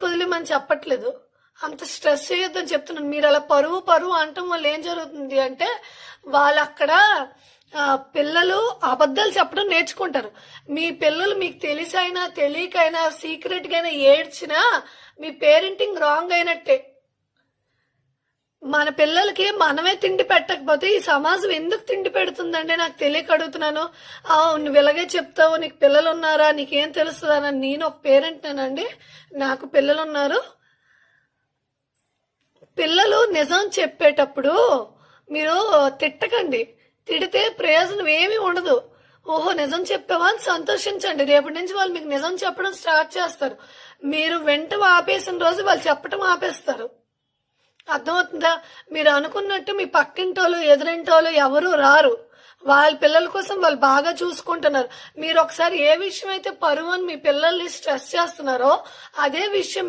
వదిలేమని చెప్పట్లేదు. అంత స్ట్రెస్ చేయొద్దని చెప్తున్నాను. మీరు అలా పరువు పరువు అనటం వల్ల ఏం జరుగుతుంది అంటే వాళ్ళక్కడ పిల్లలు అబద్ధాలు చెప్పడం నేర్చుకుంటారు. మీ పిల్లలు మీకు తెలిసైనా తెలియకైనా సీక్రెట్ గా ఏడ్చినా మీ పేరెంటింగ్ రాంగ్ అయినట్టే. మన పిల్లలకి మనమే తిండి పెట్టకపోతే ఈ సమాజం ఎందుకు తిండి పెడుతుందంటే నాకు తెలియక అడుగుతున్నాను. నువ్వు ఇలాగే చెప్తావు, నీకు పిల్లలు ఉన్నారా, నీకేం తెలుస్తుందా? నేను ఒక పేరెంట్నేనండి, నాకు పిల్లలు ఉన్నారు. పిల్లలు నిజం చెప్పేటప్పుడు మీరు తిట్టకండి. తిడితే ప్రయోజనం ఏమీ ఉండదు. ఓహో నిజం చెప్పావా అని సంతోషించండి. రేపటి నుంచి వాళ్ళు మీకు నిజం చెప్పడం స్టార్ట్ చేస్తారు. మీరు వెంట ఆపేసిన రోజు వాళ్ళు చెప్పడం ఆపేస్తారు. అర్థమవుతుందా? మీరు అనుకున్నట్టు మీ పక్కింటోళ్ళు ఎదురింటోళ్ళు ఎవరు రారు. వాళ్ళ పిల్లల కోసం వాళ్ళు బాగా చూసుకుంటున్నారు. మీరు ఒకసారి ఏ విషయం అయితే పరువు అని మీ పిల్లల్ని స్ట్రెస్ చేస్తున్నారో అదే విషయం